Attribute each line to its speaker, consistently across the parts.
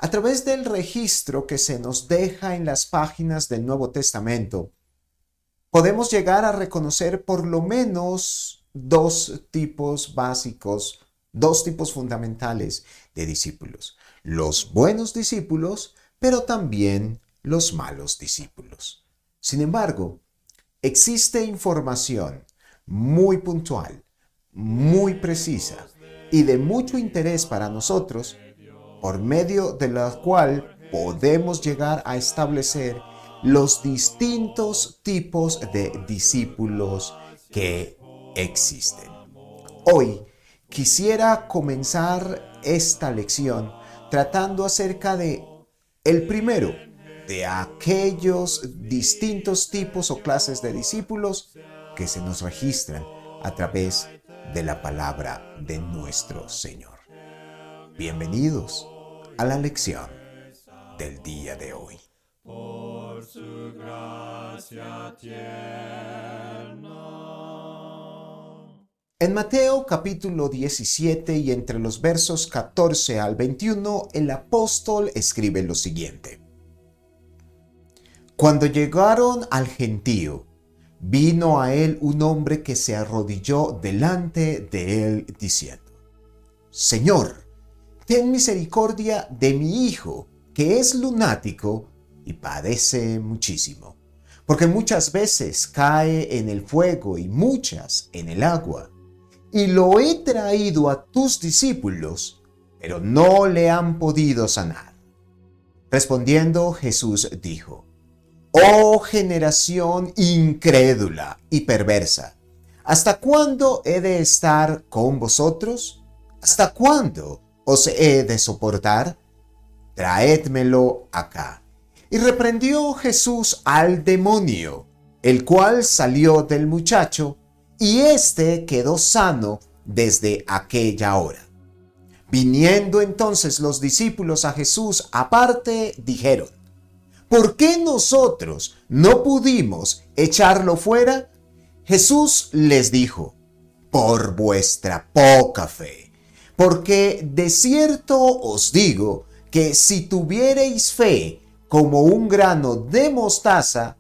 Speaker 1: A través del registro que se nos deja en las páginas del Nuevo Testamento, podemos llegar a reconocer por lo menos dos tipos básicos, dos tipos fundamentales de discípulos. Los buenos discípulos, pero también los malos discípulos. Sin embargo, existe información muy puntual, muy precisa y de mucho interés para nosotros, por medio de la cual podemos llegar a establecer los distintos tipos de discípulos que existen. Hoy quisiera comenzar esta lección tratando acerca de el primero de aquellos distintos tipos o clases de discípulos que se nos registran a través de la palabra de nuestro Señor. Bienvenidos a la lección del día de hoy. Por su gracia tierna. En Mateo capítulo 17 y entre los versos 14 al 21, el apóstol escribe lo siguiente. Cuando llegaron al gentío, vino a él un hombre que se arrodilló delante de él diciendo: Señor, ten misericordia de mi hijo, que es lunático y padece muchísimo, porque muchas veces cae en el fuego y muchas en el agua. Y lo he traído a tus discípulos, pero no le han podido sanar. Respondiendo, Jesús dijo: Oh generación incrédula y perversa, ¿hasta cuándo he de estar con vosotros? ¿Hasta cuándo os he de soportar? Traédmelo acá. Y reprendió Jesús al demonio, el cual salió del muchacho, y éste quedó sano desde aquella hora. Viniendo entonces los discípulos a Jesús aparte, dijeron: ¿Por qué nosotros no pudimos echarlo fuera? Jesús les dijo: Por vuestra poca fe. Porque de cierto os digo que si tuviereis fe como un grano de mostaza,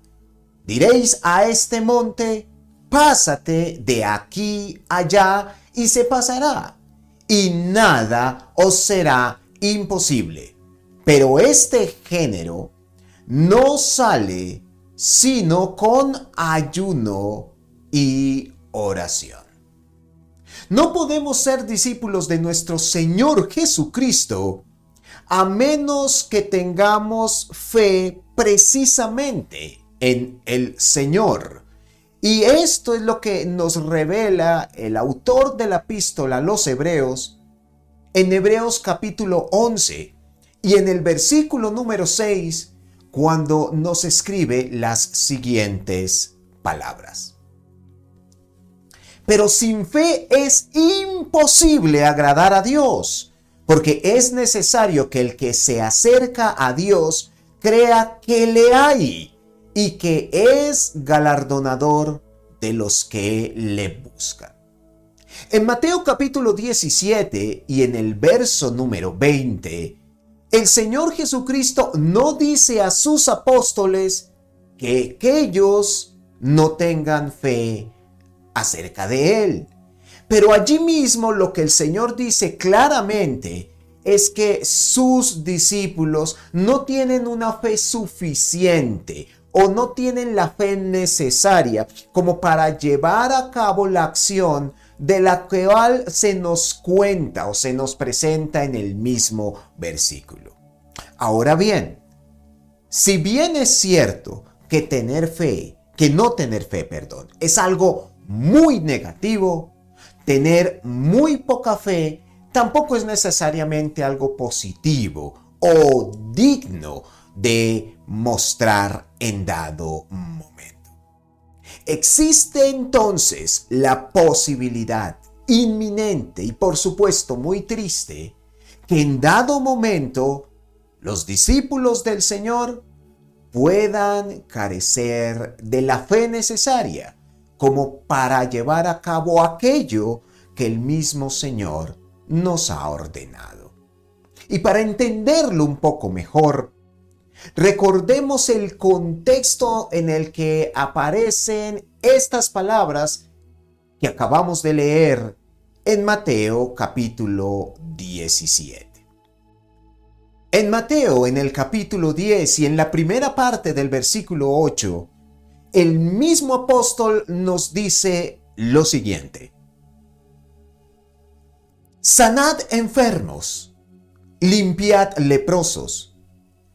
Speaker 1: diréis a este monte: pásate de aquí allá, y se pasará, y nada os será imposible. Pero este género no sale sino con ayuno y oración. No podemos ser discípulos de nuestro Señor Jesucristo a menos que tengamos fe precisamente en el Señor. Y esto es lo que nos revela el autor de la epístola a los Hebreos en Hebreos capítulo 11 y en el versículo número 6, cuando nos escribe las siguientes palabras. Pero sin fe es imposible agradar a Dios, porque es necesario que el que se acerca a Dios crea que le hay y que es galardonador de los que le buscan. En Mateo capítulo 17 y en el verso número 20, el Señor Jesucristo no dice a sus apóstoles que ellos no tengan fe acerca de Él. Pero allí mismo lo que el Señor dice claramente es que sus discípulos no tienen una fe suficiente o no tienen la fe necesaria como para llevar a cabo la acción de la cual se nos cuenta o se nos presenta en el mismo versículo. Ahora bien, si bien es cierto que no tener fe, es algo muy negativo, tener muy poca fe tampoco es necesariamente algo positivo o digno de mostrar en dado momento. Existe entonces la posibilidad inminente y por supuesto muy triste que en dado momento los discípulos del Señor puedan carecer de la fe necesaria como para llevar a cabo aquello que el mismo Señor nos ha ordenado. Y para entenderlo un poco mejor, recordemos el contexto en el que aparecen estas palabras que acabamos de leer en Mateo capítulo 17. En Mateo, en el capítulo 10 y en la primera parte del versículo 8, el mismo apóstol nos dice lo siguiente: sanad enfermos, limpiad leprosos,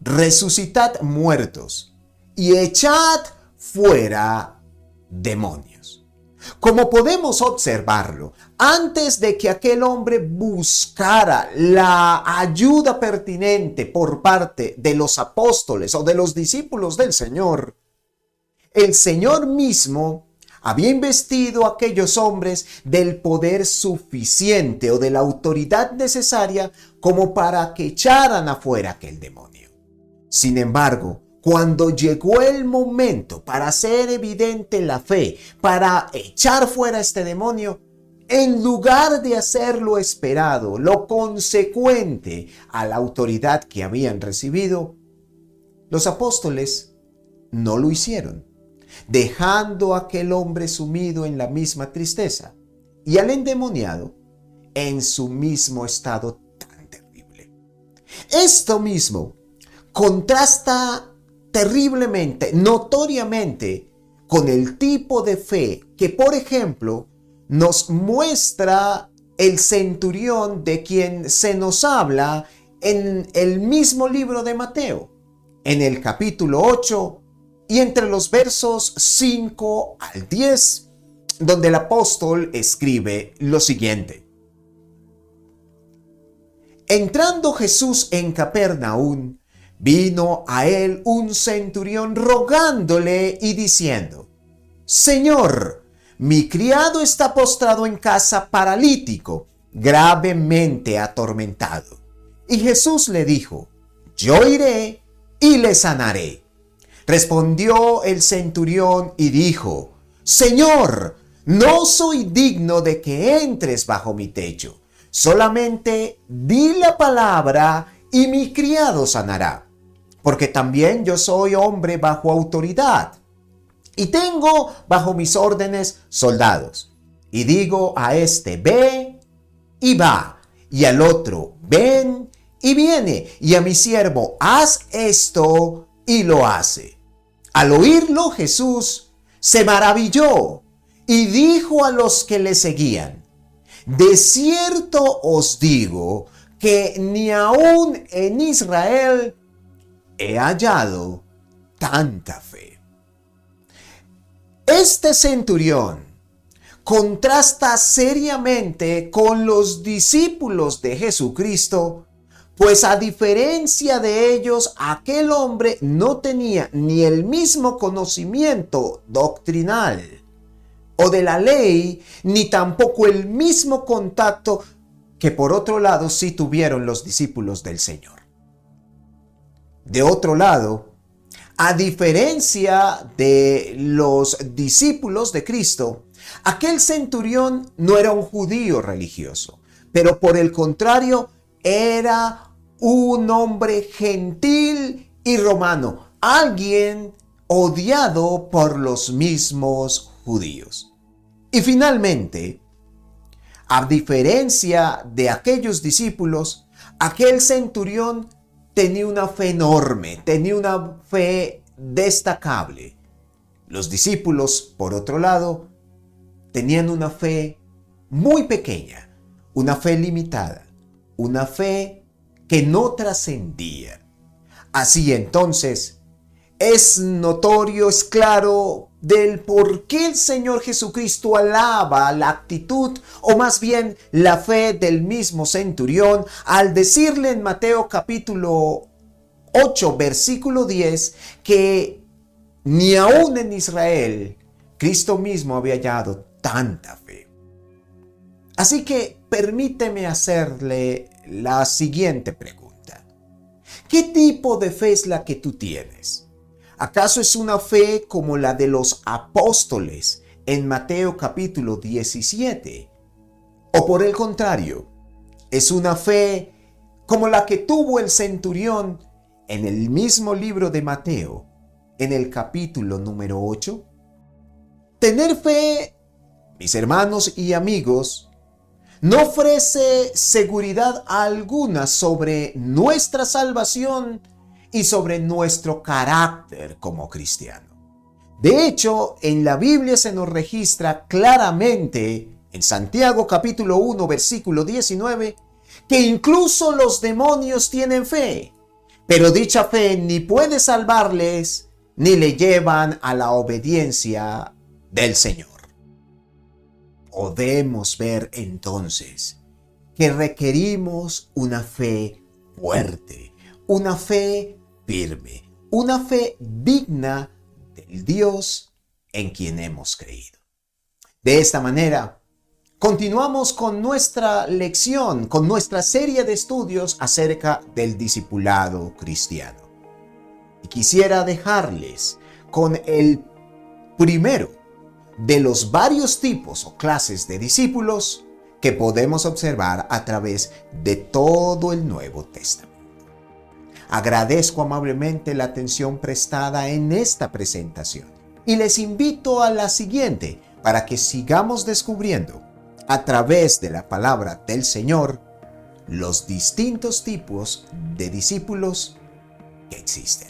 Speaker 1: resucitad muertos y echad fuera demonios. Como podemos observarlo, antes de que aquel hombre buscara la ayuda pertinente por parte de los apóstoles o de los discípulos del Señor, el Señor mismo había investido a aquellos hombres del poder suficiente o de la autoridad necesaria como para que echaran afuera aquel demonio. Sin embargo, cuando llegó el momento para hacer evidente la fe, para echar fuera este demonio, en lugar de hacer lo esperado, lo consecuente a la autoridad que habían recibido, los apóstoles no lo hicieron, dejando a aquel hombre sumido en la misma tristeza y al endemoniado en su mismo estado tan terrible. Esto mismo contrasta terriblemente, notoriamente, con el tipo de fe que, por ejemplo, nos muestra el centurión de quien se nos habla en el mismo libro de Mateo, en el capítulo 8 y entre los versos 5 al 10, donde el apóstol escribe lo siguiente: entrando Jesús en Capernaum, vino a él un centurión rogándole y diciendo: Señor, mi criado está postrado en casa paralítico, gravemente atormentado. Y Jesús le dijo: yo iré y le sanaré. Respondió el centurión y dijo: Señor, no soy digno de que entres bajo mi techo. Solamente di la palabra y mi criado sanará. Porque también yo soy hombre bajo autoridad, y tengo bajo mis órdenes soldados. Y digo a este: ve, y va, y al otro: ven, y viene, y a mi siervo: haz esto, y lo hace. Al oírlo, Jesús se maravilló y dijo a los que le seguían: de cierto os digo que ni aun en Israel he hallado tanta fe. Este centurión contrasta seriamente con los discípulos de Jesucristo, pues a diferencia de ellos, aquel hombre no tenía ni el mismo conocimiento doctrinal o de la ley, ni tampoco el mismo contacto que por otro lado sí tuvieron los discípulos del Señor. De otro lado, a diferencia de los discípulos de Cristo, aquel centurión no era un judío religioso, pero por el contrario era un hombre gentil y romano, alguien odiado por los mismos judíos. Y finalmente, a diferencia de aquellos discípulos, aquel centurión tenía una fe enorme, tenía una fe destacable. Los discípulos, por otro lado, tenían una fe muy pequeña, una fe limitada, una fe que no trascendía. Así entonces, es notorio, es claro del por qué el Señor Jesucristo alaba la actitud, o más bien la fe del mismo centurión, al decirle en Mateo capítulo 8, versículo 10, que ni aún en Israel Cristo mismo había hallado tanta fe. Así que permíteme hacerle la siguiente pregunta: ¿qué tipo de fe es la que tú tienes? ¿Acaso es una fe como la de los apóstoles en Mateo capítulo 17? ¿O por el contrario, es una fe como la que tuvo el centurión en el mismo libro de Mateo, en el capítulo número 8? Tener fe, mis hermanos y amigos, no ofrece seguridad alguna sobre nuestra salvación y sobre nuestro carácter como cristiano. De hecho, en la Biblia se nos registra claramente, en Santiago capítulo 1, versículo 19, que incluso los demonios tienen fe, pero dicha fe ni puede salvarles, ni le llevan a la obediencia del Señor. Podemos ver entonces que requerimos una fe fuerte, una fe firme, una fe digna del Dios en quien hemos creído. De esta manera, continuamos con nuestra lección, con nuestra serie de estudios acerca del discipulado cristiano. Y quisiera dejarles con el primero de los varios tipos o clases de discípulos que podemos observar a través de todo el Nuevo Testamento. Agradezco amablemente la atención prestada en esta presentación y les invito a la siguiente para que sigamos descubriendo a través de la palabra del Señor los distintos tipos de discípulos que existen.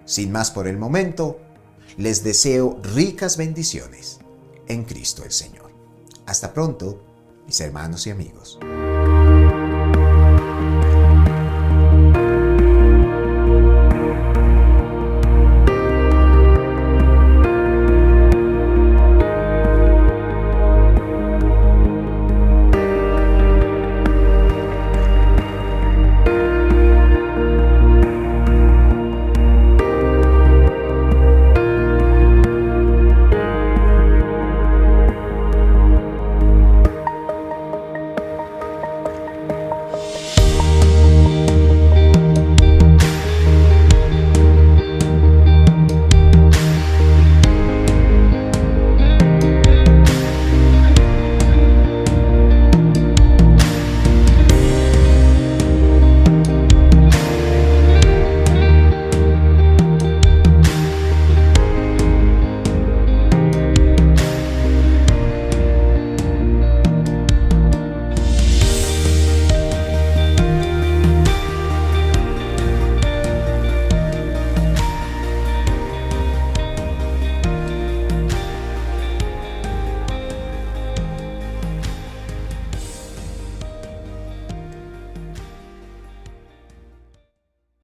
Speaker 1: Sin más por el momento, les deseo ricas bendiciones en Cristo el Señor. Hasta pronto, mis hermanos y amigos.